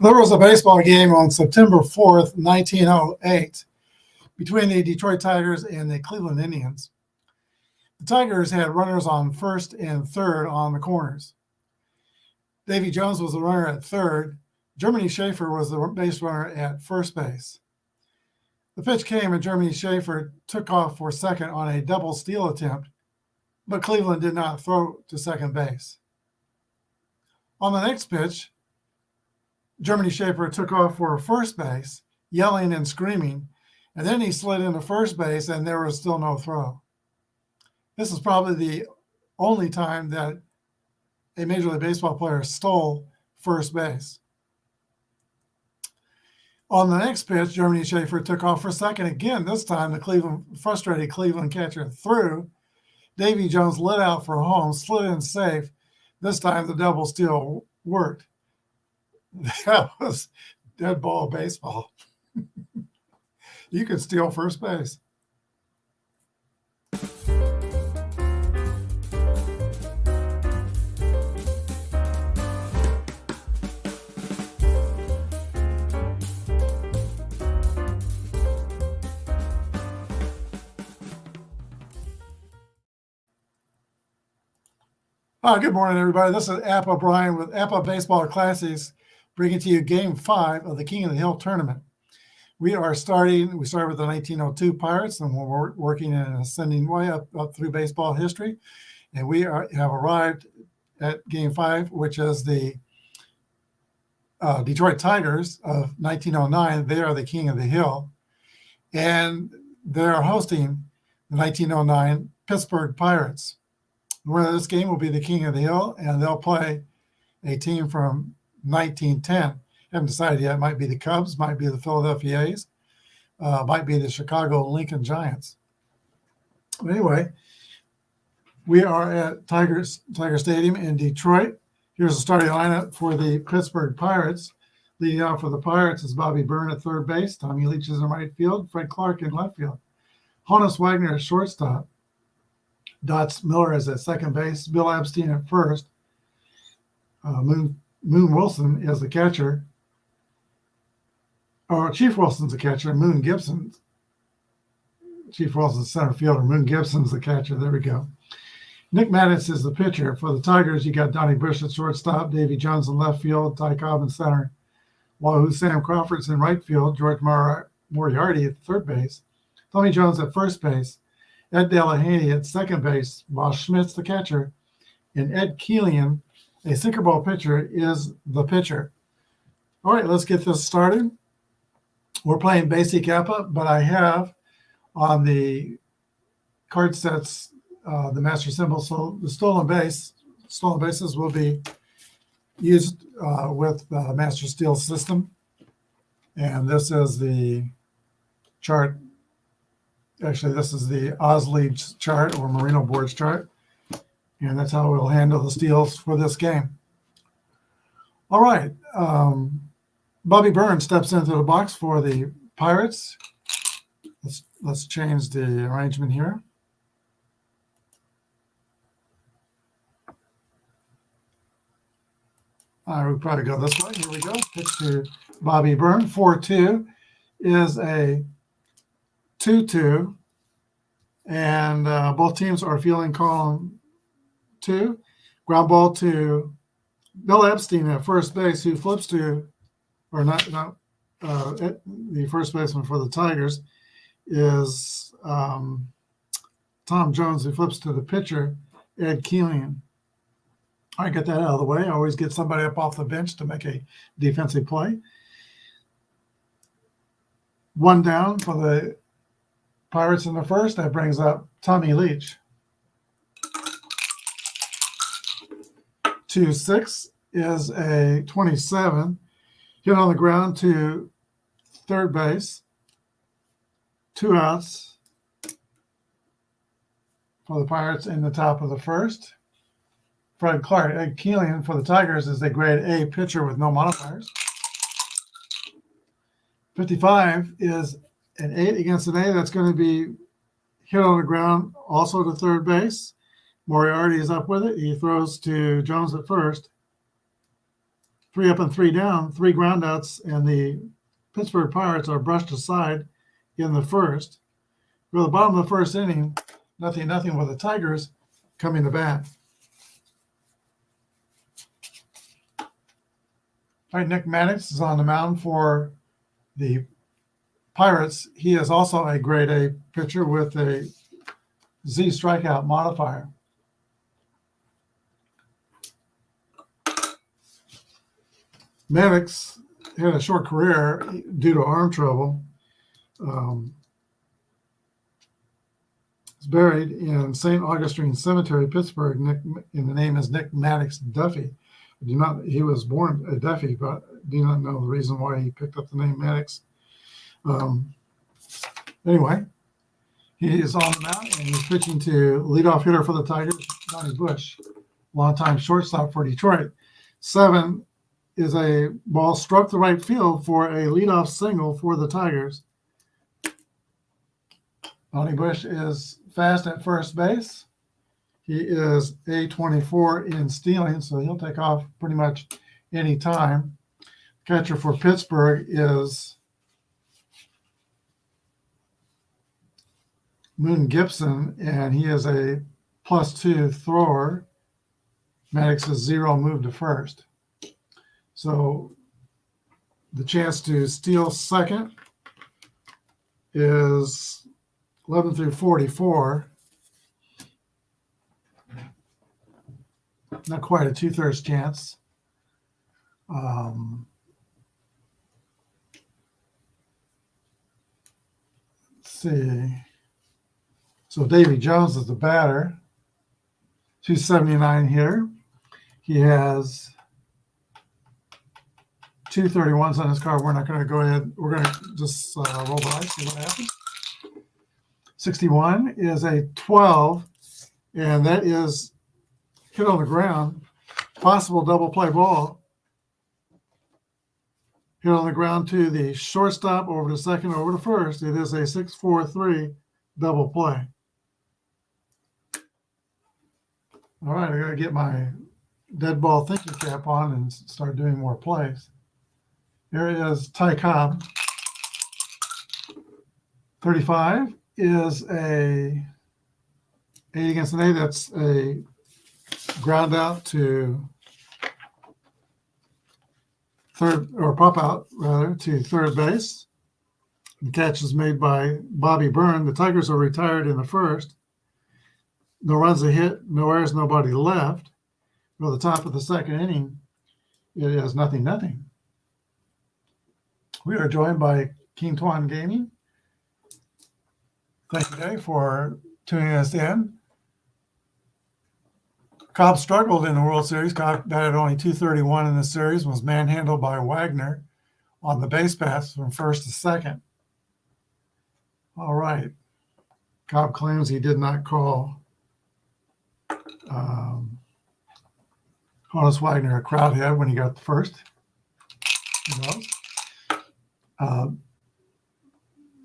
There was a baseball game on September 4th, 1908, between the Detroit Tigers and the Cleveland Indians. The Tigers had runners on first and third on the corners. Davy Jones was the runner at third. Germany Schaefer was the base runner at first base. The pitch came and Germany Schaefer took off for second on a double steal attempt, but Cleveland did not throw to second base. On the next pitch, Germany Schaefer took off for first base, yelling and screaming, and then he slid into first base and there was still no throw. This is probably the only time that a Major League Baseball player stole first base. On the next pitch, Germany Schaefer took off for second again. This time, the frustrated Cleveland catcher threw. Davy Jones lit out for home, slid in safe. This time, the double steal worked. That was dead ball baseball. You could steal first base. Good morning, everybody. This is Apba Brian with Apba Baseball Classics, bringing to you Game 5 of the King of the Hill Tournament. We started with the 1902 Pirates, and we're working in an ascending way up through baseball history. And we have arrived at Game 5, which is the Detroit Tigers of 1909. They are the King of the Hill. And they're hosting the 1909 Pittsburgh Pirates. The winner of this game will be the King of the Hill, and they'll play a team from 1910. Haven't decided yet. It might be the Cubs, might be the Philadelphia A's, might be the Chicago Lelands Giants. But anyway, we are at Tiger Stadium in Detroit. Here's the starting lineup for the Pittsburgh Pirates. Leading off for the Pirates is Bobby Byrne at third base, Tommy Leach is in right field, Fred Clark in left field, Honus Wagner at shortstop, Dots Miller is at second base, Bill Epstein at first, Moon Wilson is the catcher, or Chief Wilson's the catcher, Chief Wilson's center fielder, Moon Gibson's the catcher. There we go. Nick Maddox is the pitcher. For the Tigers, you got Donnie Bush at shortstop, Davy Jones in left field, Ty Cobb in center, Wahoo Sam Crawford's in right field, George Moriarty at third base, Tommy Jones at first base, Ed Delahaney at second base, Bob Schmitz the catcher, and Ed Keelian, a sinker ball pitcher, is the pitcher. All right, let's get this started. We're playing basic Apba, but I have on the card sets the master symbol. So the stolen bases will be used with the master steel system. And this is the chart. Actually, this is the Ozleach chart or Merino boards chart. And that's how we'll handle the steals for this game. All right. Bobby Byrne steps into the box for the Pirates. Let's change the arrangement here. We'll probably go this way. Here we go. Pitch to Bobby Byrne. 4-2 is a 2-2. And both teams are fielding column 2. Ground ball to Bill Epstein at first base, who flips to, or not the first baseman for the Tigers is Tom Jones, who flips to the pitcher, Ed Keelian. I get that out of the way. I always get somebody up off the bench to make a defensive play. One down for the Pirates in the first. That brings up Tommy Leach. 2-6 is a 27. Hit on the ground to third base. 2 outs for the Pirates in the top of the first. Fred Clark, Ed Keelian for the Tigers is a grade A pitcher with no modifiers. 55 is an 8 against an A. That's going to be hit on the ground also to third base. Moriarty is up with it. He throws to Jones at first. 3 up and 3 down, 3 groundouts, and the Pittsburgh Pirates are brushed aside in the first. For the bottom of the first inning, 0-0 with the Tigers coming to bat. All right, Nick Maddox is on the mound for the Pirates. He is also a grade A pitcher with a Z strikeout modifier. Maddox had a short career due to arm trouble. He's buried in St. Augustine Cemetery, Pittsburgh. And the name is Nick Maddox Duffy. He was born a Duffy, but do not know the reason why he picked up the name Maddox. Anyway, he is on the mound and he's pitching to leadoff hitter for the Tigers, Donnie Bush, longtime shortstop for Detroit. 7 is a ball struck the right field for a leadoff single for the Tigers. Donnie Bush is fast at first base. He is A24 in stealing, so he'll take off pretty much any time. Catcher for Pittsburgh is Moon Gibson, and he is a +2 thrower. Maddox is 0 move to first. So the chance to steal second is 11 through 44. Not quite a 2/3 chance. Let's see. So Davy Jones is the batter. 279 here. He has 231s on his card. We're not going to go ahead. We're going to just roll the dice, see what happens. 61 is a 12, and that is hit on the ground. Possible double play ball. Hit on the ground to the shortstop, over to second, over to first. It is a 6-4-3 double play. All right, I got to get my dead ball thinking cap on and start doing more plays. Here is Ty Cobb. 35 is a 8 against an 8. That's a ground out to third, or pop out rather, to third base. The catch is made by Bobby Byrne. The Tigers are retired in the first. No runs a hit, no errors, nobody left. At the top of the second inning, it is 0-0. We are joined by King Tuan Gaming. Thank you, Dave, for tuning us in. Cobb struggled in the World Series. Cobb batted only .231 in the series, was manhandled by Wagner on the base paths from first to second. All right. Cobb claims he did not call Honus Wagner a crowd head when he got the first.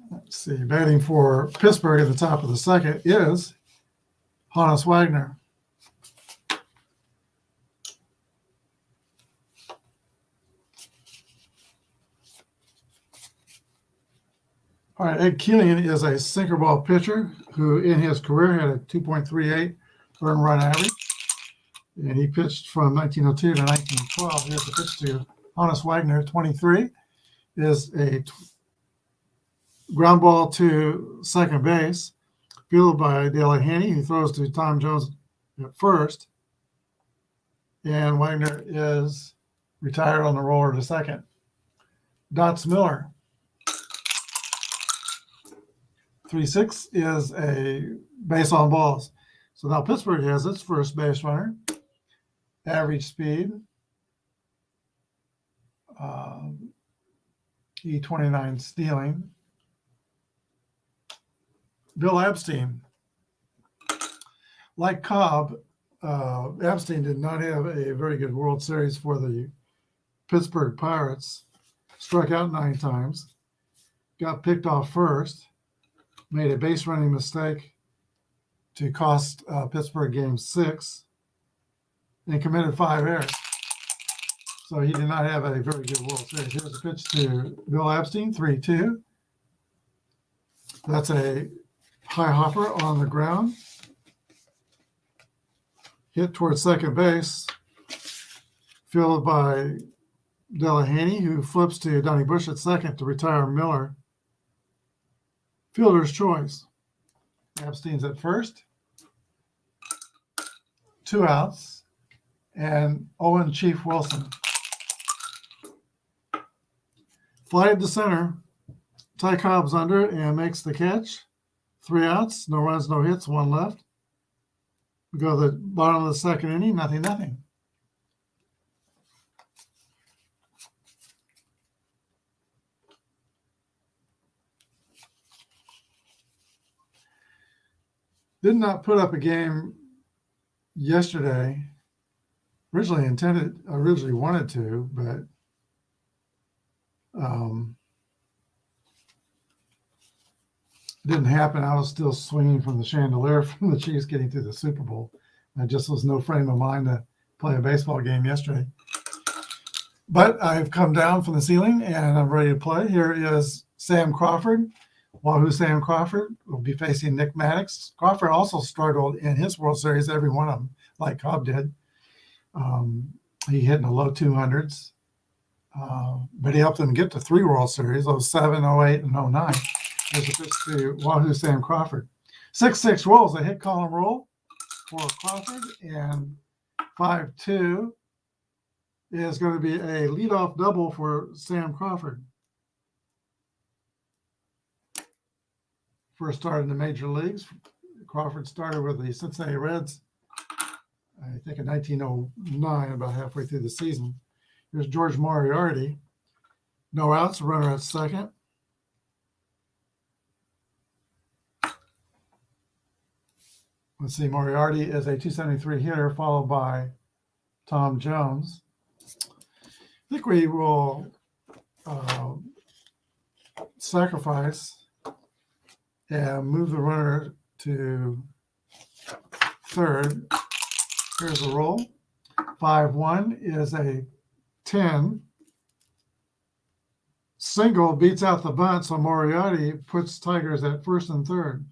Let's see. Batting for Pittsburgh at the top of the second is Honus Wagner. All right, Ed Keeling is a sinker ball pitcher who in his career had a 2.38 earned run average. And he pitched from 1902 to 1912. Here's the pitch to Honus Wagner. 23 is a ground ball to second base, fielded by Dale Haney, who throws to Tom Jones at first. And Wagner is retired on the roller to second. Dots Miller. 3-6 is a base on balls. So now Pittsburgh has its first base runner. Average speed. E29 stealing. Bill Epstein. Like Cobb, Epstein did not have a very good World Series for the Pittsburgh Pirates. Struck out 9 times. Got picked off first. Made a base running mistake to cost Pittsburgh Game 6. And committed 5 errors. So he did not have a very good World Series. Here's a pitch to Bill Epstein, 3-2. That's a high hopper on the ground. Hit towards second base. Fielded by Delahaney, who flips to Donnie Bush at second to retire Miller. Fielder's choice. Epstein's at first. 2 outs. And Owen Chief Wilson. Fly to center. Ty Cobb's under it and makes the catch. 3 outs, no runs, no hits, 1 left. We go to the bottom of the second inning, 0-0. Did not put up a game yesterday. Originally wanted to, but didn't happen. I was still swinging from the chandelier from the Chiefs getting through the Super Bowl. I just was no frame of mind to play a baseball game yesterday. But I've come down from the ceiling and I'm ready to play. Here is Sam Crawford. Wahoo Sam Crawford will be facing Nick Maddox. Crawford also struggled in his World Series, every one of them, like Cobb did. He hit in the low 200s, but he helped them get to 3 World Series, 07, 08, and 09. There's a pitch to Wahoo Sam Crawford. 6-6 rolls, a hit column roll for Crawford, and 5-2 is going to be a leadoff double for Sam Crawford. First start in the major leagues. Crawford started with the Cincinnati Reds, I think in 1909, about halfway through the season. Here's George Moriarty. No outs, runner at second. Let's see, Moriarty is a 273 hitter, followed by Tom Jones. I think we will sacrifice and move the runner to third. Here's the roll. 5-1 is a 10. Single beats out the bunt, so Moriarty puts Tigers at first and third.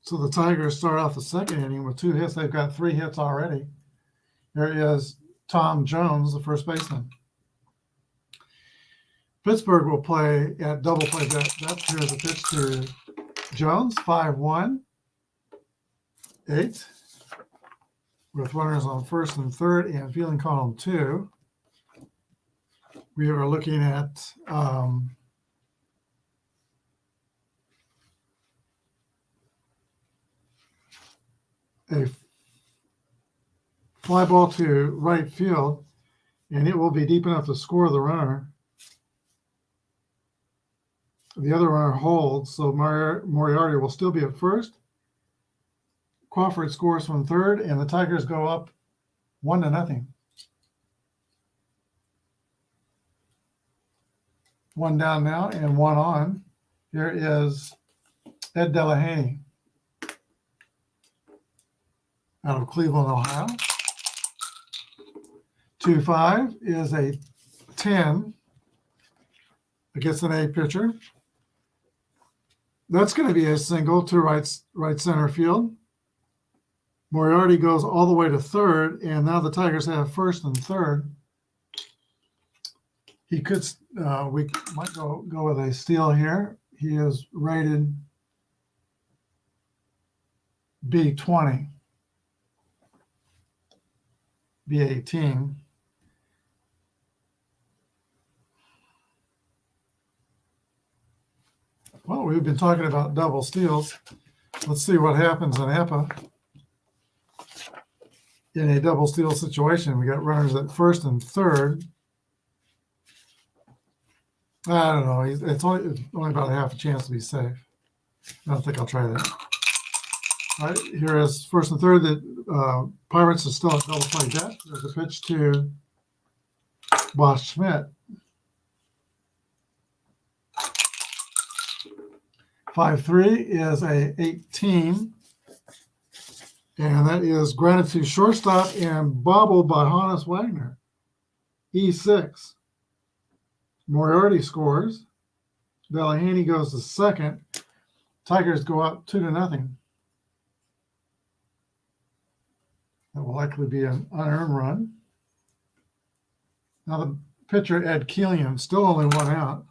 So the Tigers start off the second inning with 2 hits. They've got 3 hits already. Here is Tom Jones, the first baseman. Pittsburgh will play at double play depth. Here's a pitch to Jones, 5-1, 8, with runners on first and third and fielding column 2. We are looking at a fly ball to right field, and it will be deep enough to score the runner. The other runner holds, so Moriarty will still be at first. Crawford scores from third, and the Tigers go up 1-0. 1 down now and 1 on. Here is Ed Delahaney out of Cleveland, Ohio. 2-5 is a 10 against an A pitcher. That's going to be a single to right center field. Moriarty goes all the way to third, and now the Tigers have first and third. He could, we might go with a steal here. He is rated B20, B18. Well, we've been talking about double steals. Let's see what happens in Apba. In a double steal situation, we got runners at first and third. I don't know. It's only about a half a chance to be safe. I don't think I'll try that. All right, here is first and third. The Pirates are still at double play depth. There's a pitch to Bosch Schmidt. 5-3 is a 18. And that is grounded to shortstop and bobbled by Hannes Wagner. E6. Moriarty scores. Delahaney goes to second. Tigers go up 2-0. That will likely be an unearned run. Now the pitcher, Ed Keelian, still only one out.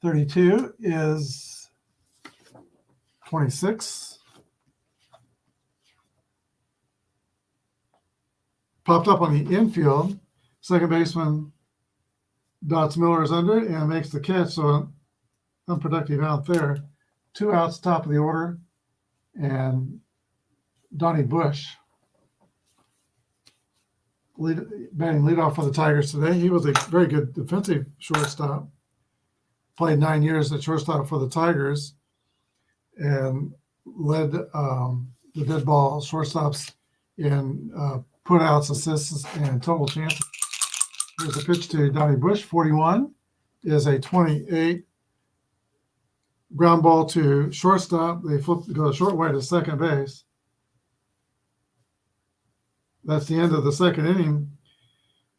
32 is 26. Popped up on the infield. Second baseman Dots Miller is under it and makes the catch, so unproductive out there. 2 outs, top of the order, and Donnie Bush batting leadoff for the Tigers today. He was a very good defensive shortstop. Played 9 years at shortstop for the Tigers and led the dead ball shortstops in putouts, assists, and total chances. Here's a pitch to Donnie Bush. 41 is a 28 ground ball to shortstop. They go short way to second base. That's the end of the second inning.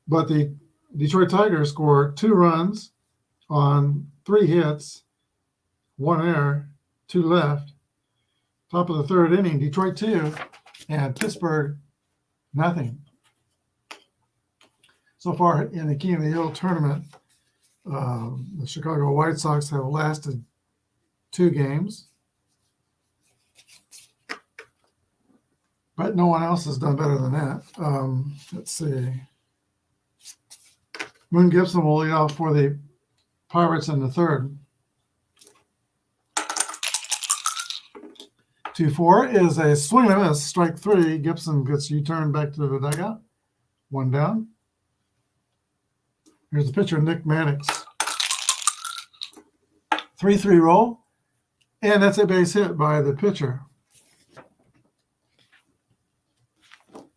But the Detroit Tigers score 2 runs on 3 hits, 1 error, 2 left. Top of the third inning, Detroit 2 and Pittsburgh nothing. So far in the King of the Hill tournament, the Chicago White Sox have lasted 2 games. But no one else has done better than that. Let's see. Moon Gibson will lead off for the Pirates in the third. 2-4 is a swing and a miss, strike 3. Gibson gets U-turned back to the dugout. 1 down. Here's the pitcher, Nick Maddox. 3-3 roll, and that's a base hit by the pitcher.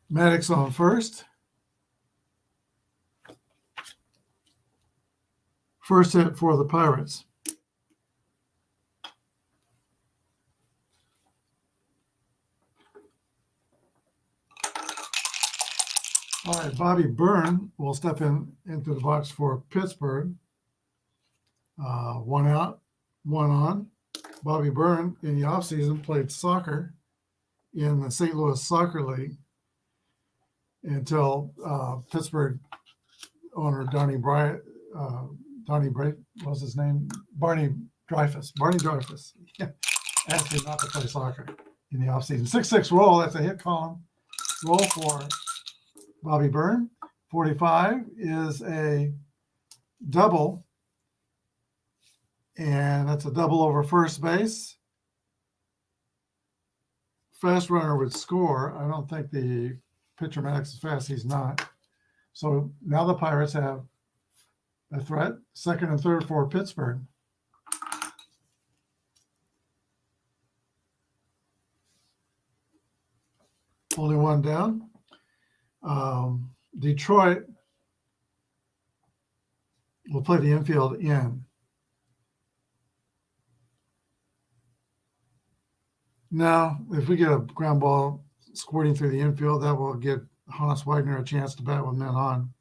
Maddox on first. First hit for the Pirates. All right, Bobby Byrne will step into the box for Pittsburgh. 1 out, 1 on. Bobby Byrne in the offseason played soccer in the St. Louis Soccer League until Pittsburgh owner Barney Dreyfuss. Barney Dreyfuss asked him not to play soccer in the offseason. 6-6 roll, that's a hit column. Roll for Bobby Byrne. 45 is a double, and that's a double over first base. Fast runner would score. I don't think the pitcher Maddox is fast. He's not. So now the Pirates have a threat, second and third for Pittsburgh. Only 1 down. Detroit will play the infield in. Now, if we get a ground ball squirting through the infield, that will give Hannes Wagner a chance to bat with men on.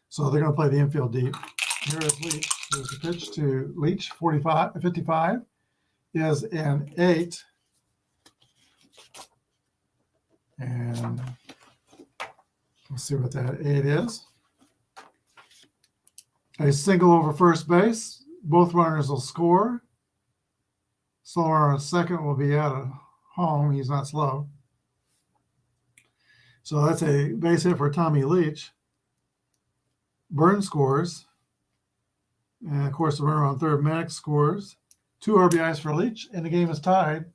So they're going to play the infield deep. Here is Leach. There's the pitch to Leach. 55 is an 8. And let's see what that 8 is. A single over first base. Both runners will score. Slow runner on second will be out of home. He's not slow. So that's a base hit for Tommy Leach. Burns scores. And, of course, the runner on third, Maddox, scores. 2 RBIs for Leach, and the game is tied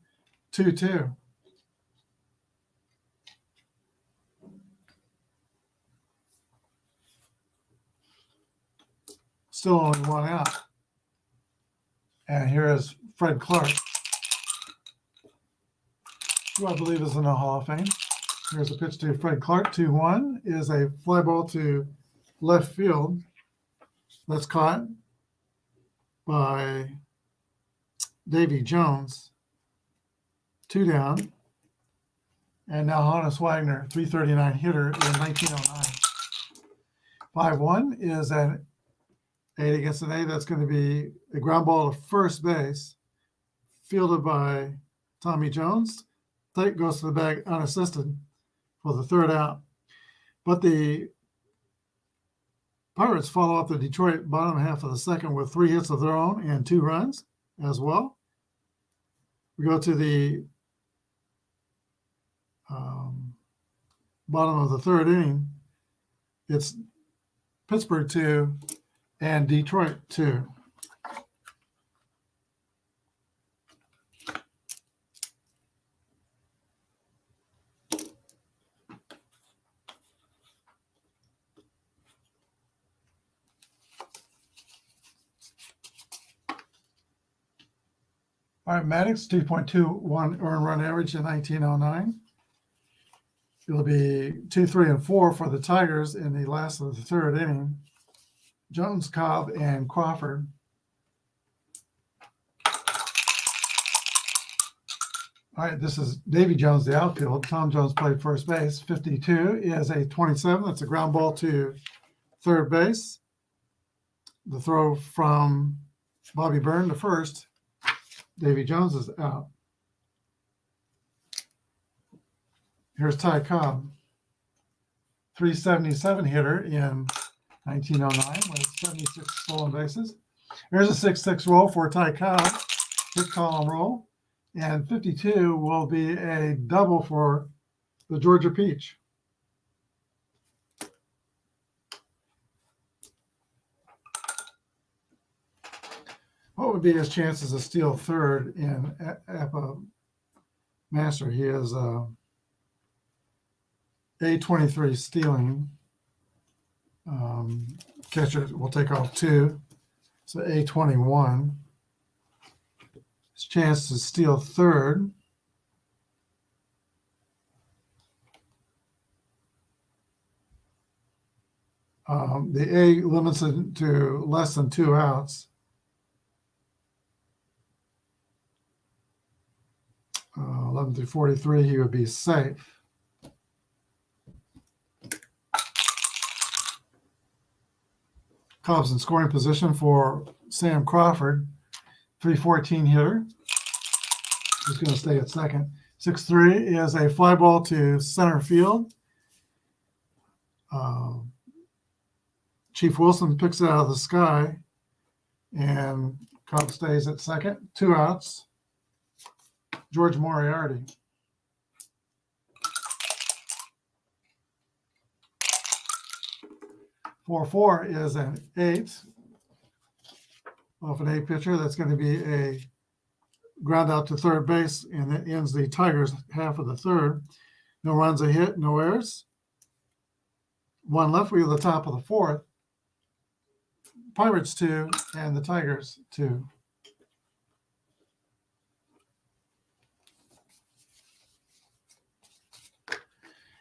2-2. Still only 1 out. And here is Fred Clark, who I believe is in the Hall of Fame. Here's a pitch to Fred Clark. 2-1 is a fly ball to left field. That's caught by Davy Jones. 2 down. And now Hannes Wagner, 339 hitter in 1909. 5-1 is an 8 against an 8. That's going to be a ground ball to first base, fielded by Tommy Jones. Tate goes to the bag unassisted for the third out. But the Pirates follow up the Detroit bottom half of the second with 3 hits of their own and 2 runs as well. We go to the bottom of the third inning. It's Pittsburgh 2 and Detroit 2. All right, Maddox, 2.21 earned run average in 1909. It'll be 2, 3, and 4 for the Tigers in the last of the third inning. Jones, Cobb, and Crawford. All right, this is Davy Jones, the outfield. Tom Jones played first base. 52 is a 27. That's a ground ball to third base. The throw from Bobby Byrne to first. Davy Jones is out. Here's Ty Cobb, 377 hitter in 1909 with 76 stolen bases. Here's a 6-6 roll for Ty Cobb, hit column roll, and 52 will be a double for the Georgia Peach. What would be his chances to steal third in Apba Master? He is A23 stealing. Catcher will take off 2. So A21. His chance to steal third. The A limits it to less than 2 outs. 11 through 43, he would be safe. Cobb's in scoring position for Sam Crawford, 314 hitter. He's going to stay at second. 6-3 is a fly ball to center field. Chief Wilson picks it out of the sky, and Cobb stays at second. 2 outs. George Moriarty. Four is an 8 off an A pitcher. That's going to be a ground out to third base, and it ends the Tigers half of the third. No runs, a hit, no errors. 1 left. We are the top of the fourth. Pirates 2 and the Tigers 2.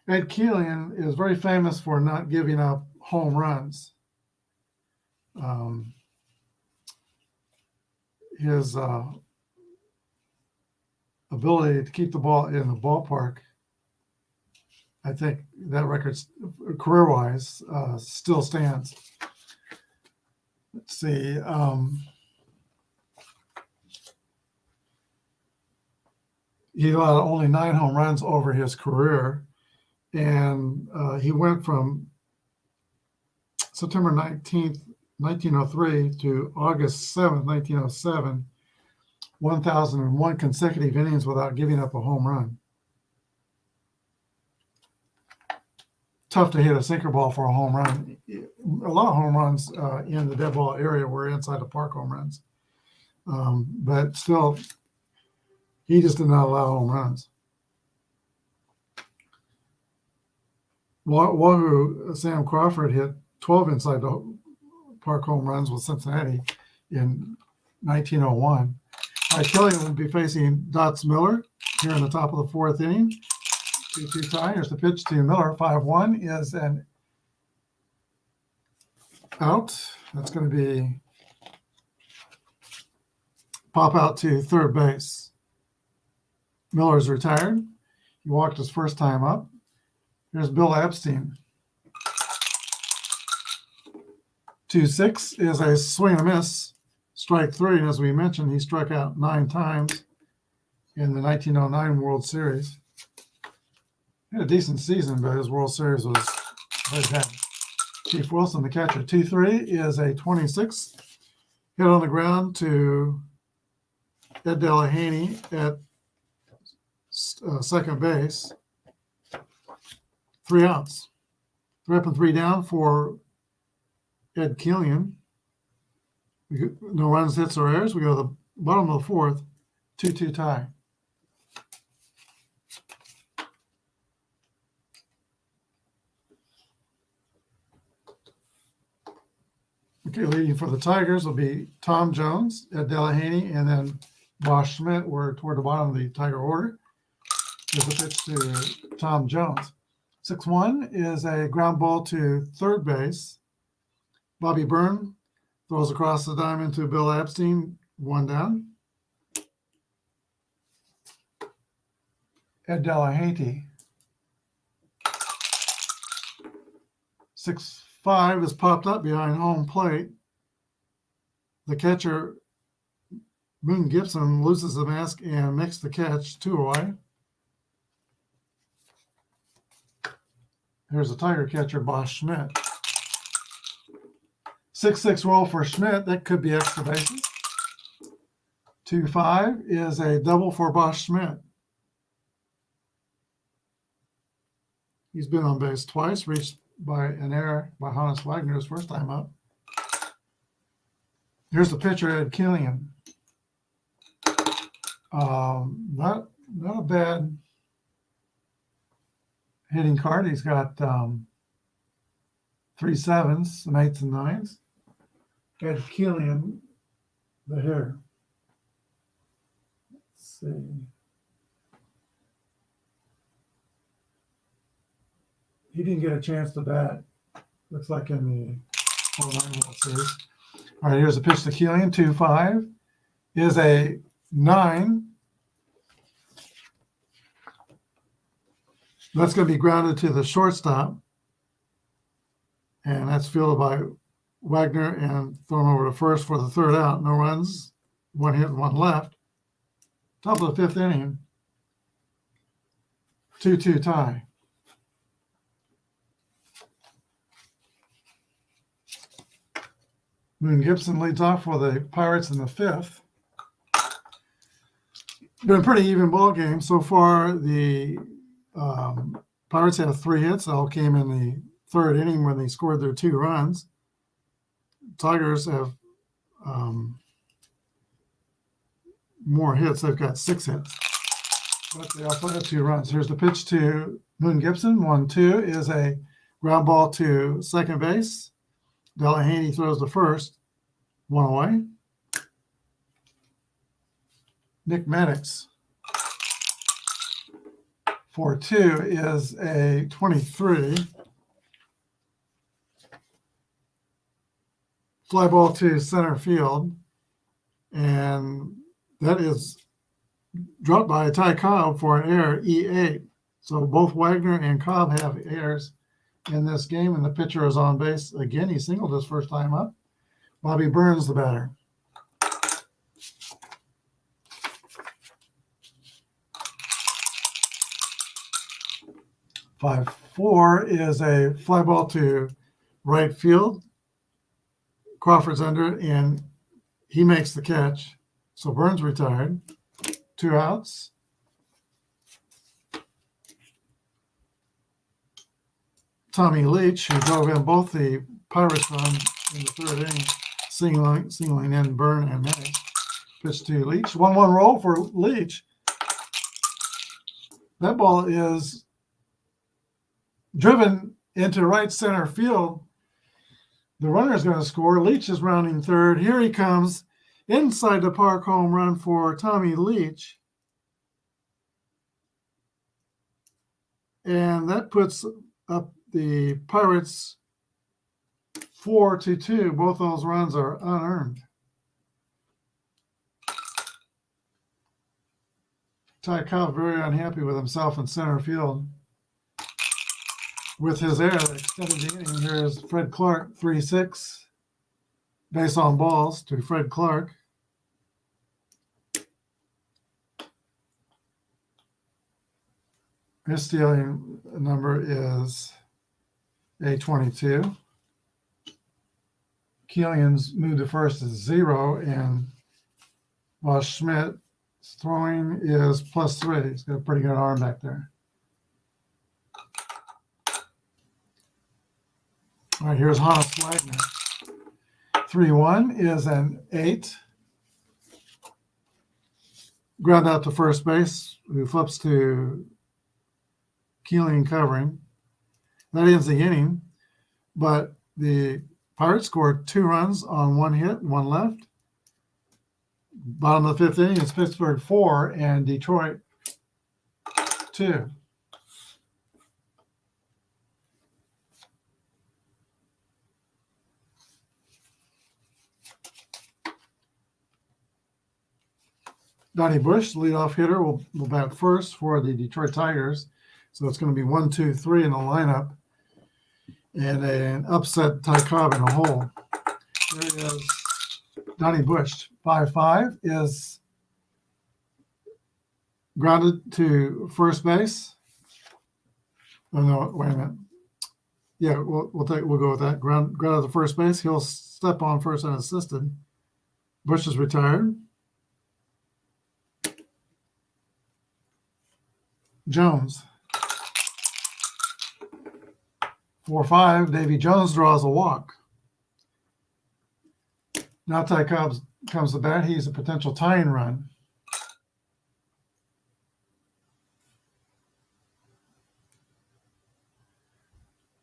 Ed Keelan is very famous for not giving up home runs. His ability to keep the ball in the ballpark, I think that record, career-wise, still stands. Let's see. He allowed only 9 home runs over his career. And he went from September 19th, 1903 to August 7th, 1907, 1,001 consecutive innings without giving up a home run. Tough to hit a sinker ball for a home run. A lot of home runs in the dead ball area were inside the park home runs. But still, he just did not allow home runs. Wahoo Sam Crawford hit 12 inside the park home runs with Cincinnati in 1901. Killian will be facing Dots Miller here in the top of the fourth inning. 2-2 tie. Here's the pitch to Miller. 5-1 is an out. That's going to be pop out to third base. Miller's retired. He walked his first time up. Here's Bill Epstein. 2-6 is a swing and a miss, strike 3. And as we mentioned, he struck out 9 times in the 1909 World Series. He had a decent season, but his World Series was very bad. Chief Wilson, the catcher. 2-3 is a 26. Hit on the ground to Ed Delahaney at second base. 3 outs. 3 up and 3 down for Ed Killian. No runs, hits, or errors. We go to the bottom of the 4th. 2-2 tie. Okay, leading for the Tigers will be Tom Jones, Ed Delahaney, and then Bosch Schmidt. We're toward the bottom of the Tiger order. Here's a pitch to Tom Jones. 6-1 is a ground ball to third base. Bobby Byrne throws across the diamond to Bill Epstein, 1 down. Ed Delahanty. 6-5 is popped up behind home plate. The catcher, Boone Gibson, loses the mask and makes the catch, 2 away. Here's the Tiger catcher, Bosch Schmidt. 6-6 roll for Schmidt. That could be extra bases. 2-5 is a double for Bosch Schmidt. He's been on base twice, reached by an error by Hannes Wagner his first time up. Here's the pitcher, Ed Killian. Not a bad hitting card. He's got 3 7s, some 8s and 9s. Ed Killian, the hitter. Let's see. He didn't get a chance to bat. Looks like in the 09 World Series. All right, here's a pitch to Killian. 2-5 is a 9. That's going to be grounded to the shortstop. And that's fielded by Wagner and thrown over to first for the 3rd out. No runs, 1 hit and 1 left. Top of the 5th inning. 2-2 tie. Boone Gibson leads off for the Pirates in the 5th. Been a pretty even ball game so far. The Pirates have 3 hits. All came in the 3rd inning when they scored their 2 runs. Tigers have more hits. They've got 6 hits, but they also have 2 runs. Here's the pitch to Boone Gibson. 1-2 is a ground ball to second base. Delahaney throws to first, 1 away. Nick Maddox. 4-2 is a 23. Fly ball to center field, and that is dropped by Ty Cobb for an error, E8. So both Wagner and Cobb have errors in this game, and the pitcher is on base again. He singled his first time up. Bobby Burns, the batter. Five, 4 is a fly ball to right field. Crawford's under it, and he makes the catch. So Burns retired. 2 outs. Tommy Leach, who drove in both the Pirates runs in the 3rd inning, singling in Byrne and Maddox. Pitch to Leach. 1-1 roll for Leach. That ball is driven into right center field. The runner is going to score. Leach is rounding 3rd. Here he comes. Inside the park home run for Tommy Leach. And that puts up the Pirates 4-2. Both those runs are unearned. Ty Cobb very unhappy with himself in center field. With his error that extended the inning, here's Fred Clark, 3-6. Base on balls to Fred Clark. His stealing number is A22. Keelan's moved to first is 0, and Ross Schmidt's throwing is +3. He's got a pretty good arm back there. All right, here's Hannes Wagner. 3-1 is an 8. Ground out to first base, who flips to Keelan covering. That ends the inning, but the Pirates scored 2 runs on 1 hit and 1 left. Bottom of the 5th inning is Pittsburgh 4 and Detroit 2. Donnie Bush, the leadoff hitter, will bat first for the Detroit Tigers. So it's going to be 1, 2, 3 in the lineup. And an upset Ty Cobb in a hole. There is Donnie Bush. 5-5 is grounded to first base. Oh no, wait a minute. Yeah, we'll go with that. Grounded to first base. He'll step on first unassisted. Bush is retired. Jones. 4-5. Davy Jones draws a walk. Now Ty Cobb comes to bat. He's a potential tying run.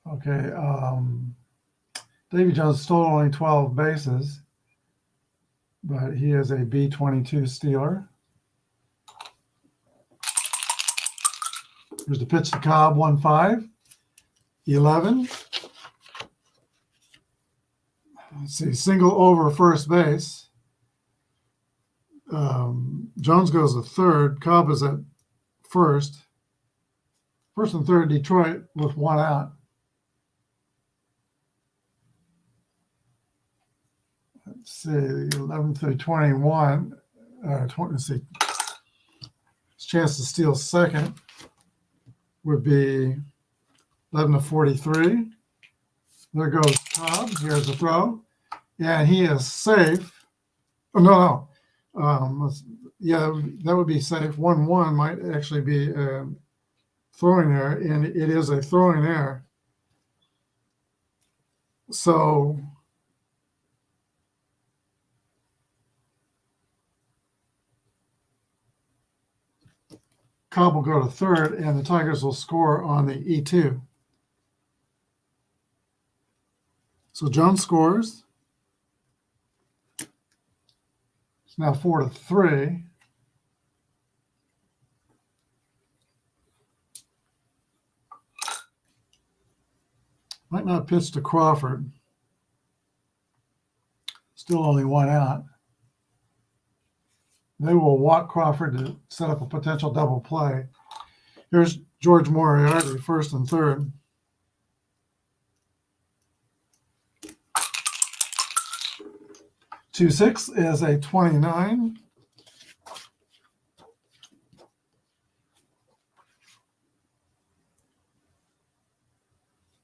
Okay. Davy Jones stole only 12 bases, but he is a B22 stealer. Here's the pitch to Cobb, 1-5. 11. Let's see, single over first base. Jones goes to third. Cobb is at first. First and third, Detroit with 1 out. Let's see, 11 through 21. Let's see. His chance to steal second would be 11 to 43. There goes Cobb. Here's the throw. And he is safe. Oh, no. Yeah, that would be safe. 1-1 might actually be a throwing error, and it is a throwing error. So Cobb will go to third, and the Tigers will score on the E2. So Jones scores. It's now 4-3. Might not pitch to Crawford. Still only 1 out. They will walk Crawford to set up a potential double play. Here's George Moriarty, first and third. Two-six is a 29.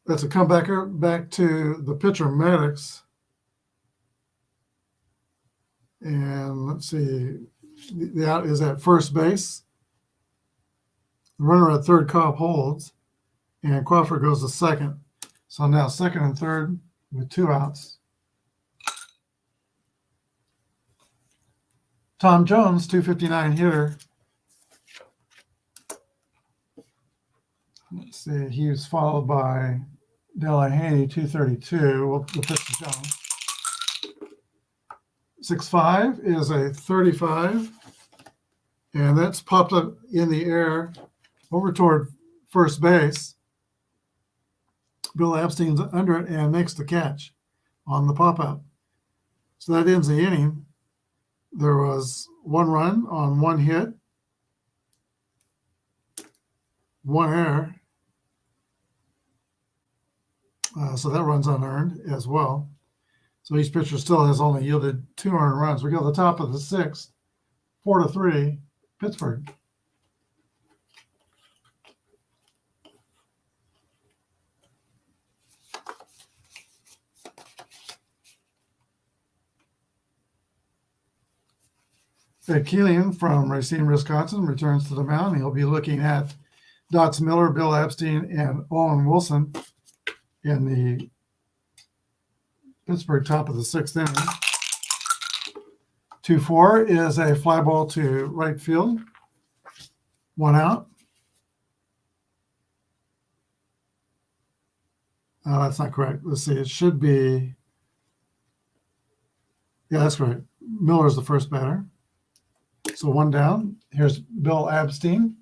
That's a comebacker back to the pitcher Maddox. And let's see, the out is at first base. The runner at third, Cobb holds, and Crawford goes to second. So now second and third with 2 outs. Tom Jones, 259 hitter. Let's see, he was followed by Delahaney, 232. We'll pitch to Jones. 6-5 is a 35, and that's popped up in the air over toward first base. Bill Epstein's under it and makes the catch on the pop-up. So that ends the inning. There was 1 run on 1 hit, 1 error. So that runs unearned as well. So each pitcher still has only yielded 2 earned runs. We go to the top of the 6th, 4-3, Pittsburgh. Ed Keelan from Racine, Wisconsin returns to the mound. He'll be looking at Dots Miller, Bill Epstein, and Owen Wilson in the Pittsburgh top of the 6th inning. 2-4 is a fly ball to right field. 1 out. That's not correct. Let's see. It should be. Yeah, that's right. Miller's the first batter. So 1 down. Here's Bill Epstein.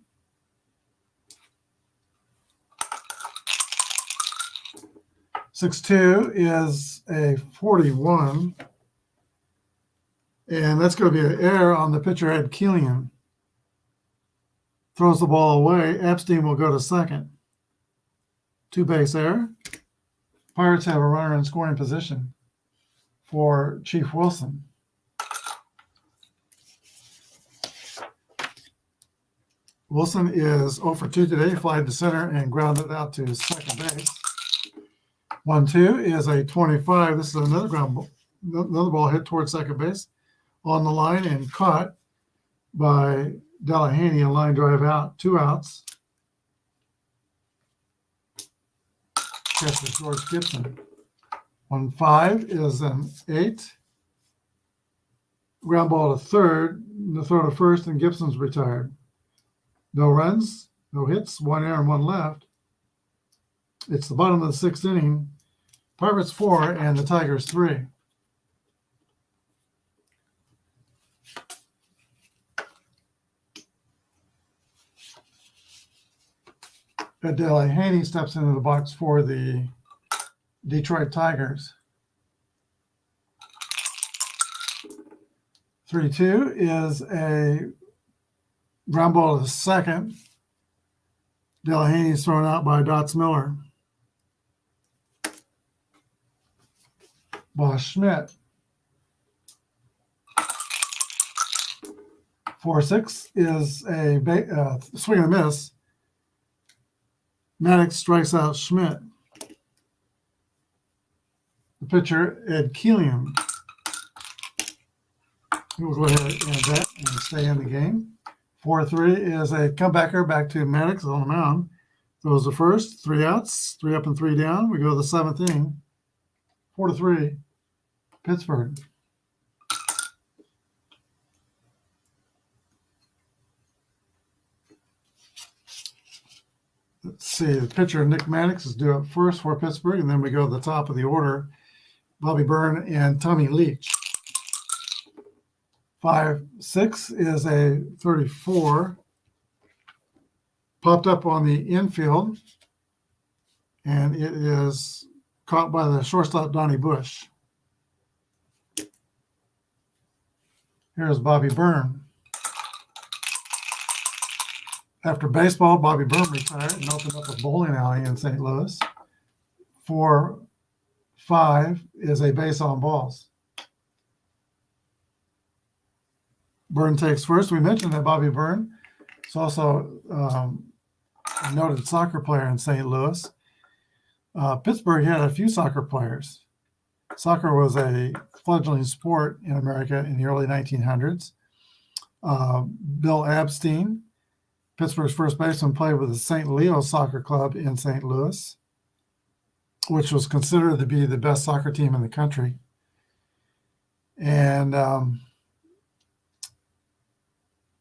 (6-2) is a 41. And that's going to be an error on the pitcher, Ed Keelan. Throws the ball away. Epstein will go to second. 2-base error. Pirates have a runner in scoring position for Chief Wilson. Wilson is 0 for 2 today, flied to center and grounded out to second base. 1-2 is a 25. This is another ground ball, another ball hit towards second base on the line and caught by Delahaney, a line drive out, 2 outs. Catcher George Gibson. 1-5 is an 8. Ground ball to third, the throw to first, and Gibson's retired. No runs, no hits, 1 error and 1 left. It's the bottom of the 6th inning. Pirates 4 and the Tigers 3. Ed Delahaney steps into the box for the Detroit Tigers. 3-2 is a ground ball to second. Delahaney is thrown out by Dots Miller. Boss Schmidt. 4-6 is a swing and a miss. Maddox strikes out Schmidt. The pitcher, Ed Keelan. We'll go ahead and add that and stay in the game. 4-3 is a comebacker back to Maddox on the mound. Throws the first, 3 outs, 3 up and 3 down. We go to the 7th inning. 4-3, Pittsburgh. Let's see, the pitcher, Nick Maddox, is due up first for Pittsburgh, and then we go to the top of the order, Bobby Byrne and Tommy Leach. 5-6 is a 34. Popped up on the infield, and it is caught by the shortstop, Donnie Bush. Here's Bobby Byrne. After baseball, Bobby Byrne retired and opened up a bowling alley in St. Louis. 4-5 is a base on balls. Byrne takes first. We mentioned that Bobby Byrne is also a noted soccer player in St. Louis. Pittsburgh had a few soccer players. Soccer was a fledgling sport in America in the early 1900s. Bill Epstein, Pittsburgh's first baseman, played with the St. Leo Soccer Club in St. Louis, which was considered to be the best soccer team in the country. And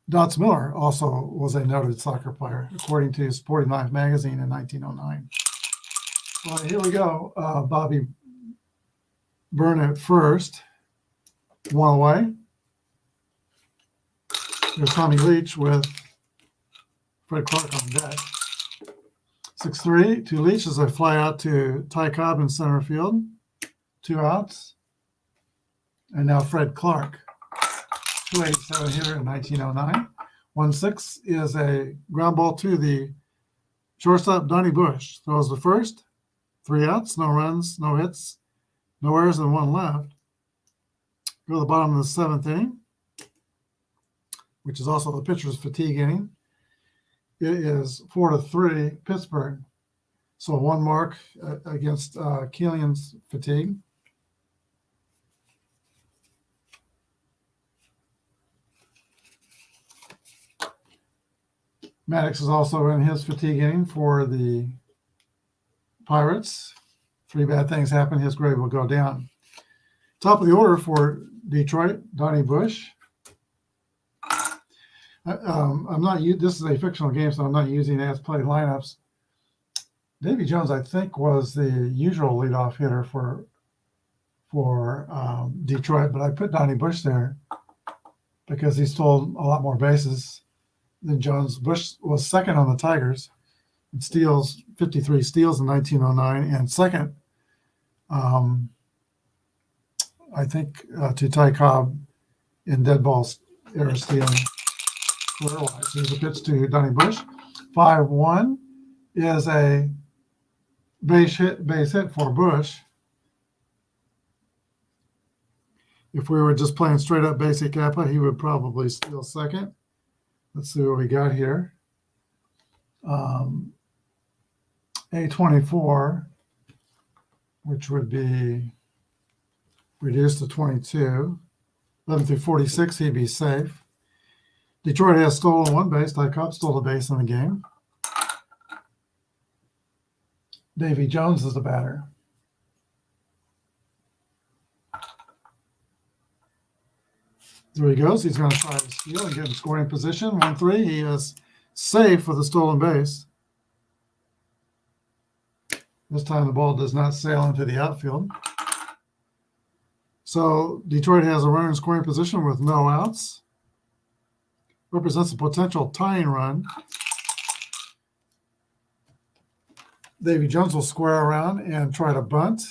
Dots Miller also was a noted soccer player, according to Sporting Life magazine in 1909. Well, here we go. Bobby Byrne at first. 1 away. There's Tommy Leach with Fred Clark on deck. 6-3 to Leach is a fly out to Ty Cobb in center field. 2 outs. And now Fred Clark. 287 here in 1909. 1-6 is a ground ball to the Shortstop Donnie Bush throws the first, 3 outs, no runs, no hits, no errors, and 1 left. Go to the bottom of the 7th inning, which is also the pitcher's fatigue inning. It is 4-3 Pittsburgh. So 1 mark against Keelan's fatigue. Maddox is also in his fatigue inning for the Pirates. 3 bad things happen, his grade will go down. Top of the order for Detroit, Donnie Bush. I'm not. This is a fictional game, so I'm not using as play lineups. Davy Jones, I think, was the usual leadoff hitter for Detroit, but I put Donnie Bush there because he stole a lot more bases than Jones. Bush was second on the Tigers in steals, 53 steals in 1909, and second, I think, to Ty Cobb in dead ball era stealing. Here's a pitch to Donnie Bush. 5-1 is a base hit for Bush. If we were just playing straight up basic Apba, he would probably steal second. Let's see what we got here. A24, which would be reduced to 22. 11 through 46, he'd be safe. Detroit has stolen 1 base. Ty Cobb stole a base in the game. Davy Jones is the batter. There he goes. He's going to try to steal and get in scoring position. 1-3. He is safe with a stolen base. This time the ball does not sail into the outfield. So Detroit has a runner in scoring position with no outs. Represents a potential tying run. Davy Jones will square around and try to bunt.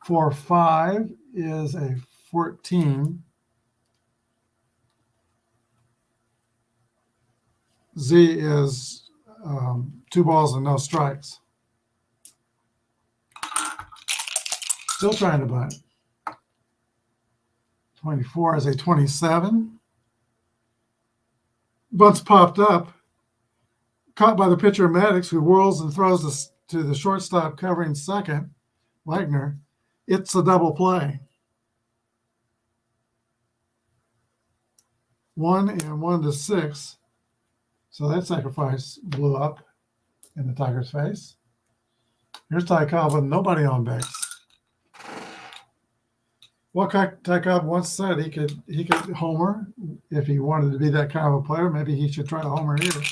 4-5 is a 14. Z is 2 balls and no strikes. Still trying to bunt. 24 is a 27. Bunt's popped up. Caught by the pitcher Maddox, who whirls and throws this to the shortstop covering second, Wagner. It's a double play. 1-6. So that sacrifice blew up in the Tigers' face. Here's Ty Cobb with nobody on base. Well, Ty Cobb once said he could homer if he wanted to be that kind of a player. Maybe he should try to homer here.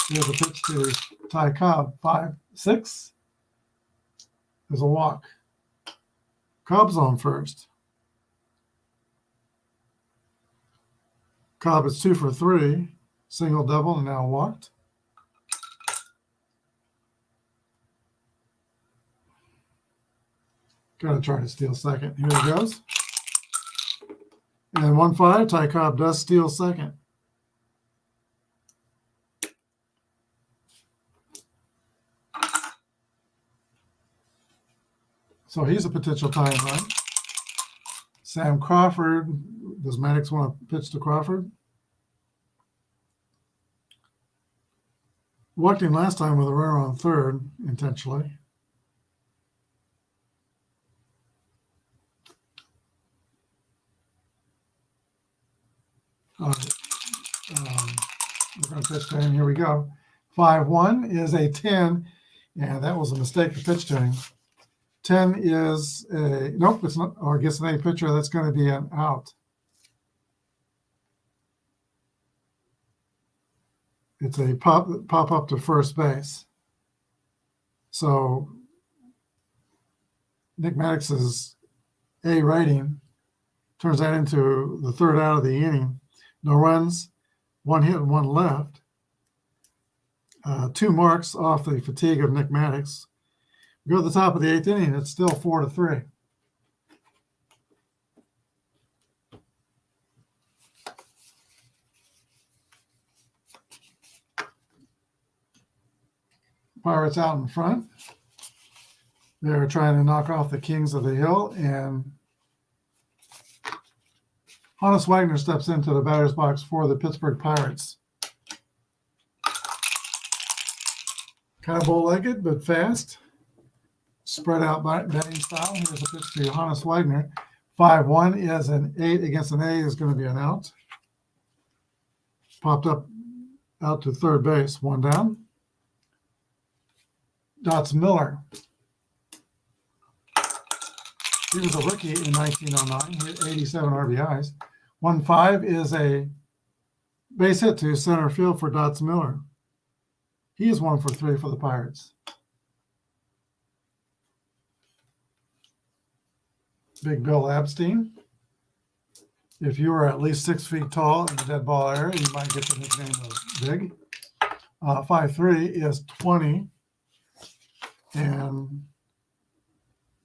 Here's a pitch to Ty Cobb. 5-6. There's a walk. Cobb's on first. Cobb is 2 for 3. Single, double, and now walked. Got to try to steal second. Here he goes. And 1-5, Ty Cobb does steal second. So he's a potential tying run. Sam Crawford. Does Maddox want to pitch to Crawford? Walked him last time with a runner on third intentionally. We're going to pitch to him. Here we go. 5-1 is a 10. Yeah, that was a mistake to pitch to him. 10 is a, nope, it's not, or gets an A pitcher. That's going to be an out. It's a pop up to first base. So Nick Maddox's A rating turns that into the third out of the inning. No runs, 1 hit and 1 left. 2 marks off the fatigue of Nick Maddox. Go to the top of the 8th inning. It's still 4-3. Pirates out in front. They're trying to knock off the Kings of the Hill, and Hannes Wagner steps into the batter's box for the Pittsburgh Pirates. Kind of bow-legged, but fast. Spread out batting style. Here's a pitch to Hannes Wagner. 5-1 is an 8 against an A is going to be an out. Popped up out to third base. One down. Dots Miller. He was a rookie in 1909. He hit 87 RBIs. 1-5 is a base hit to center field for Dots Miller. He is 1 for 3 for the Pirates. Big Bill Abstein. If you were at least 6 feet tall in the dead ball area, you might get the nickname of Big. 5-3 is 20. And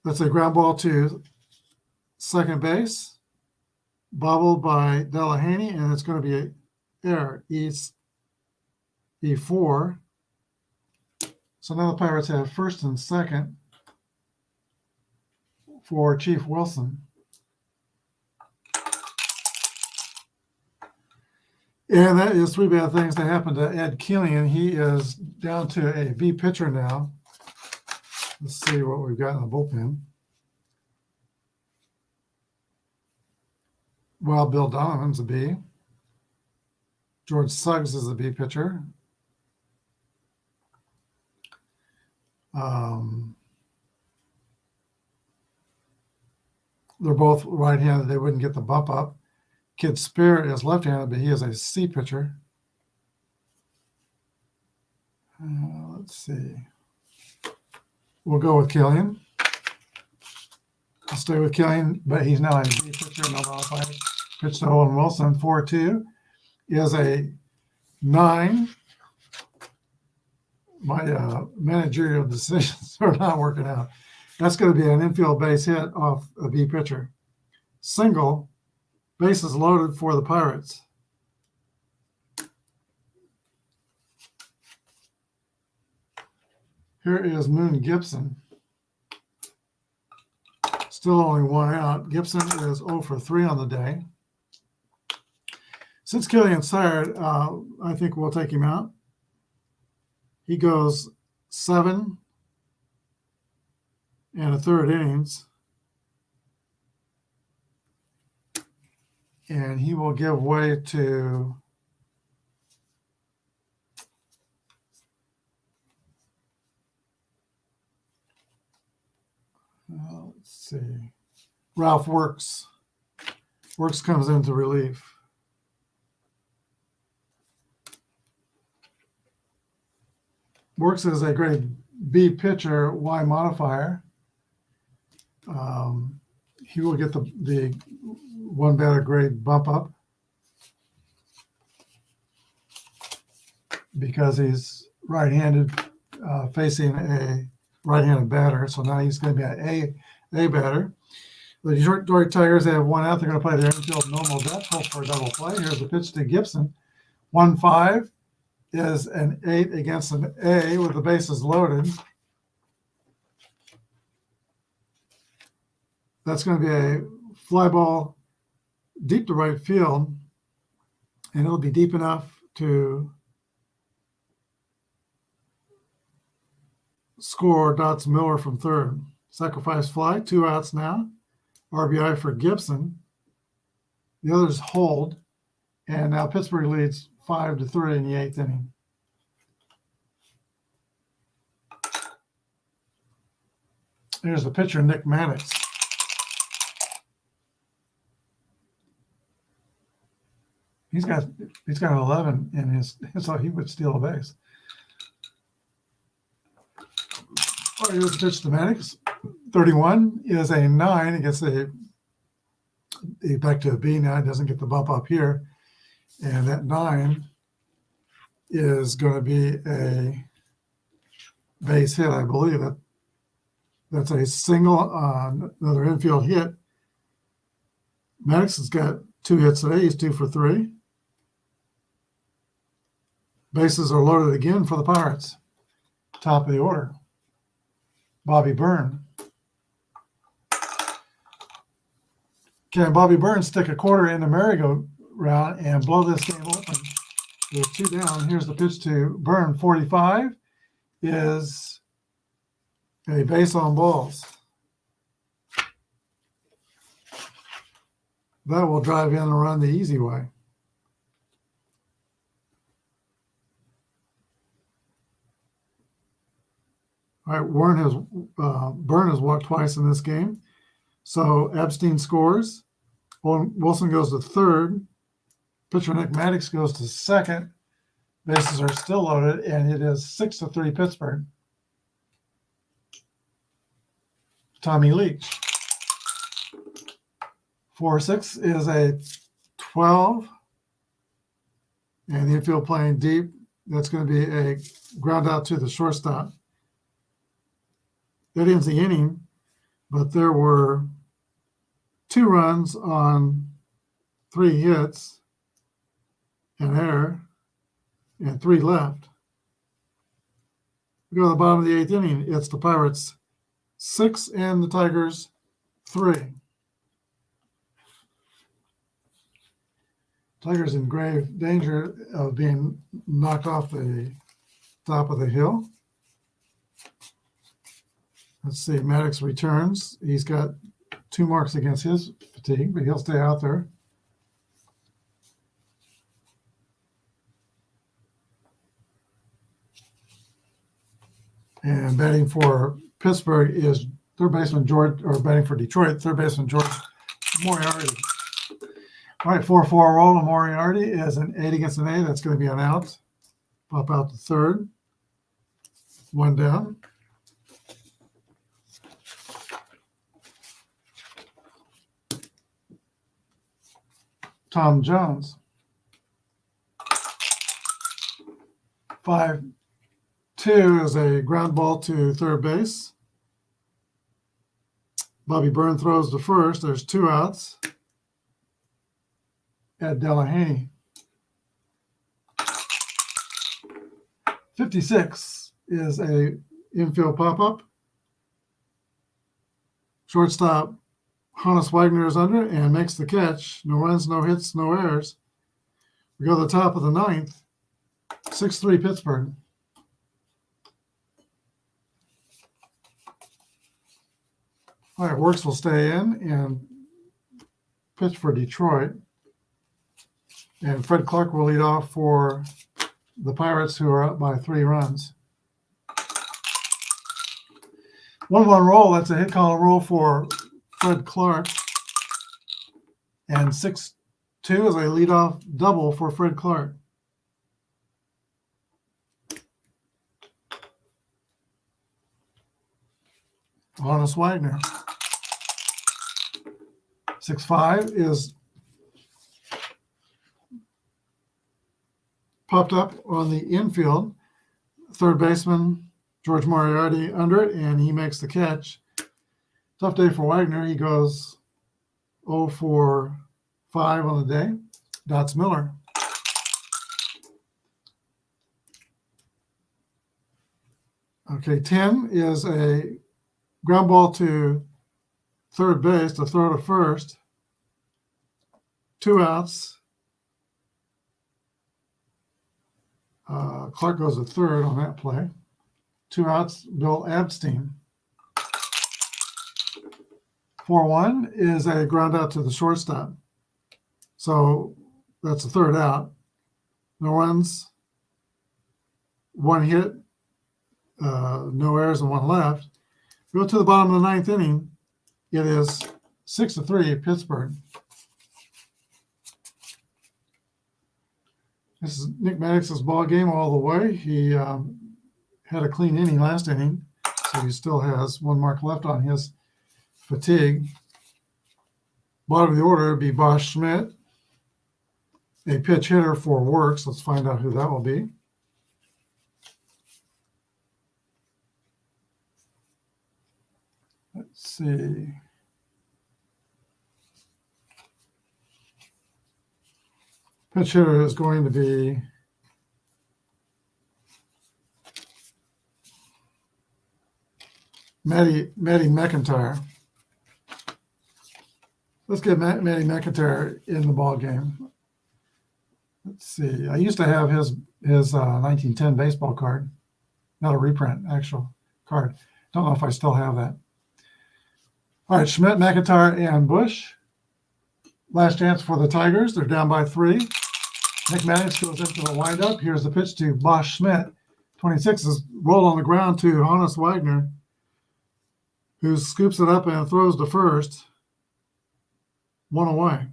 that's a ground ball to second base, bobbled by Delahaney, and it's going to be an error. E4. So now the Pirates have first and second for Chief Wilson. And that is 3 bad things that happened to Ed Killian. He is down to a B pitcher now. Let's see what we've got in the bullpen. Well, Bill Donovan's a B. George Suggs is a B pitcher. They're both right-handed. They wouldn't get the bump up. Kid Spirit is left-handed, but he is a C pitcher. Let's see. We'll go with Killian. I'll stay with Killian, but he's now a B pitcher. No modified. Pitch to Owen Wilson. 4-2 is a 9. My managerial decisions are not working out. That's going to be an infield base hit off a B pitcher. Single, bases loaded for the Pirates. Here is Moon Gibson. Still only 1 out. Gibson is 0 for 3 on the day. Since Killian's tired, I think we'll take him out. He goes 7 1/3 innings. And he will give way to let's see. Ralph Works. Works comes into relief. Works is a grade B pitcher, Y modifier. He will get the 1 batter grade bump up because he's right-handed, facing a right-handed batter. So now he's going to be an A batter. The Detroit Tigers, they have 1 out. They're going to play their infield normal depth, hope for a double play. Here's the pitch to Gibson. 1-5 is an 8 against an A with the bases loaded. That's going to be a fly ball deep to right field, and it'll be deep enough to score Dots Miller from third. Sacrifice fly, 2 outs now. RBI for Gibson. The others hold, and now Pittsburgh leads 5-3 in the 8th inning. Here's the pitcher, Nick Maddox. He's got 11 in his, so he would steal a base. Oh, here's the pitch to Maddox. 31 is a 9 against a back to a B now. It doesn't get the bump up here. And that 9 is going to be a base hit, I believe. That's a single, another infield hit. Maddox has got 2 hits today. He's 2 for 3. Bases are loaded again for the Pirates. top of the order, Bobby Byrne. Can Bobby Byrne stick a quarter in the merry-go-round and blow this game open? With 2 down, here's the pitch to Byrne. 45 is a base on balls. That will drive in and run the easy way. All right, Byrne has walked twice in this game. So Epstein scores. Wilson goes to third. Pitcher Nick Maddox goes to second. Bases are still loaded, and it is 6-3 Pittsburgh. Tommy Leach. 4-6 is a 12. And the infield playing deep. That's going to be a ground out to the shortstop. That ends the inning, but there were 2 runs on 3 hits, an error, and 3 left. We go to the bottom of the 8th inning. It's the Pirates 6 and the Tigers 3. Tigers in grave danger of being knocked off the top of the hill. Let's see, Maddox returns. He's got 2 marks against his fatigue, but he'll stay out there. And batting for Pittsburgh is third baseman batting for Detroit, third baseman George Moriarty. All right, 4-4 roll on Moriarty is an 8 against an A. That's going to be an out. Pop out to third. 1 down. Tom Jones. 5-2 is a ground ball to third base. Bobby Byrne throws to first. There's 2 outs. Ed Delahaney. 56 is a infield pop-up. Shortstop Hannes Wagner is under and makes the catch. No runs, no hits, no errors. We go to the top of the 9th. 6-3 Pittsburgh. All right, Works will stay in and pitch for Detroit. And Fred Clark will lead off for the Pirates, who are up by 3 runs. 1-1 roll. That's a hit call roll for Fred Clark. And 6-2 is a leadoff double for Fred Clark. Hannes Wagner. 6-5 is popped up on the infield. Third baseman George Moriarty under it, and he makes the catch. Tough day for Wagner. He goes 0 for 5 on the day. Dots Miller. Okay, 10 is a ground ball to third base to throw to first. 2 outs. Clark goes to third on that play. 2 outs, Bill Abstein. 4-1 is a ground out to the shortstop. So that's the third out. No runs, 1 hit, no errors, and 1 left. Go to the bottom of the 9th inning. It is 6-3 Pittsburgh. This is Nick Maddox's ball game all the way. He had a clean inning last inning, so he still has 1 mark left on his fatigue. Bottom of the order would be Bosch Schmidt, a pitch hitter for Works. Let's find out who that will be. Let's see. Pitch hitter is going to be Maddie McIntyre. Let's get Maddie McIntyre in the ball game. Let's see. I used to have his 1910 baseball card, not a reprint, actual card. Don't know if I still have that. All right, Schmidt, McIntyre, and Bush. Last chance for the Tigers. They're down by 3. Nick Maddox goes into the windup. Here's the pitch to Bosch Schmidt. 26 is rolled on the ground to Hannes Wagner, who scoops it up and throws to first. 1 away.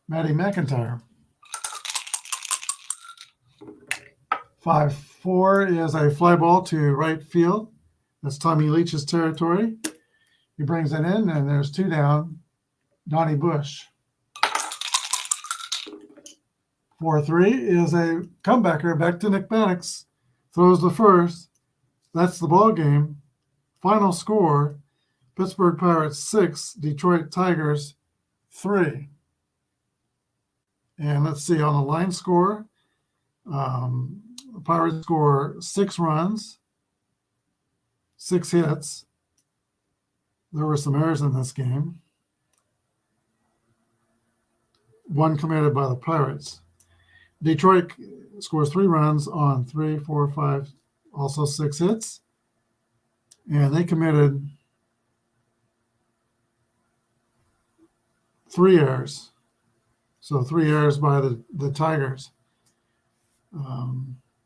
Maddie McIntyre. 5-4 is a fly ball to right field. That's Tommy Leach's territory. He brings it in, and there's 2 down. Donnie Bush. 4-3 is a comebacker back to Nick Maddox. Throws to first. That's the ball game. Final score, Pittsburgh Pirates 6, Detroit Tigers 3. And let's see, on the line score, the Pirates score 6 runs, 6 hits. There were some errors in this game. 1 committed by the Pirates. Detroit scores 3 runs on 3, 4, 5, also 6 hits. And they committed 3 errors. So 3 errors by the Tigers.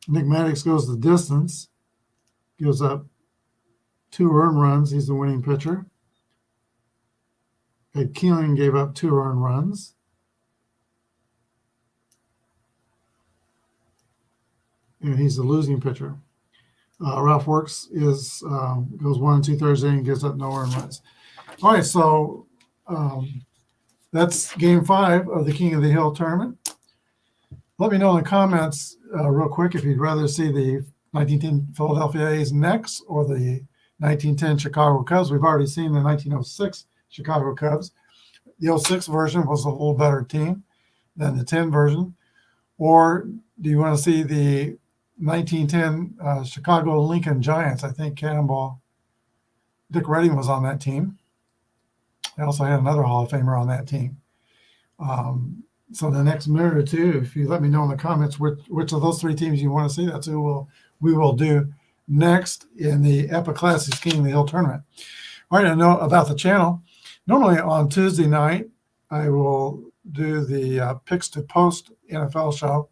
Nick Maddox goes the distance, gives up 2 earned runs. He's the winning pitcher. Ed Keeling gave up 2 earned runs. And he's the losing pitcher. Ralph Works goes 1 2/3 inning and gives up no earned runs. All right, so that's Game 5 of the King of the Hill tournament. Let me know in the comments real quick if you'd rather see the 1910 Philadelphia A's next or the 1910 Chicago Cubs. We've already seen the 1906 Chicago Cubs. The 06 version was a little better team than the 10 version. Or do you want to see the 1910 Chicago Lincoln Giants? I think Cannonball Dick Redding was on that team. They also had another Hall of Famer on that team. So the next minute or two, if you let me know in the comments which of those 3 teams you want to see, that's who we will do next in the Apba Classics King of the Hill tournament. All right, I know about the channel. Normally on Tuesday night, I will do the Picks to Post NFL show.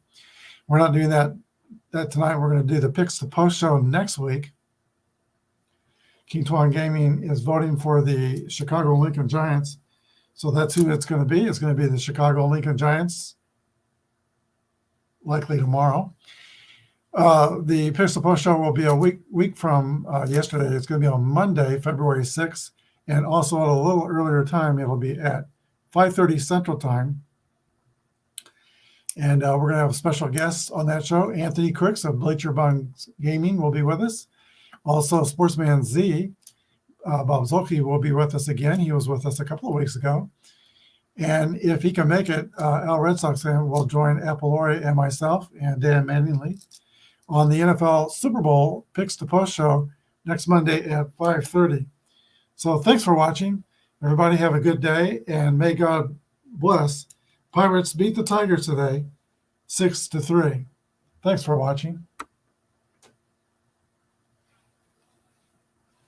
We're not doing that tonight. We're going to do the Picks to Post show next week. King Tuan Gaming is voting for the Chicago Lincoln Giants. So that's who it's going to be. It's going to be the Chicago Lincoln Giants, likely tomorrow. The Picks to Post show will be a week from yesterday. It's going to be on Monday, February 6th. And also at a little earlier time, it'll be at 5:30 Central Time. And we're going to have special guests on that show. Anthony Crooks of Bleacher Buns Gaming will be with us. Also, Sportsman Z, Bob Zolke, will be with us again. He was with us a couple of weeks ago. And if he can make it, Al Red Sox fan will join Apalori and myself and Dan Manningly on the NFL Super Bowl Picks to Post show next Monday at 5:30. So thanks for watching. Everybody have a good day, and may God bless. Pirates beat the Tigers today, 6-3. Thanks for watching.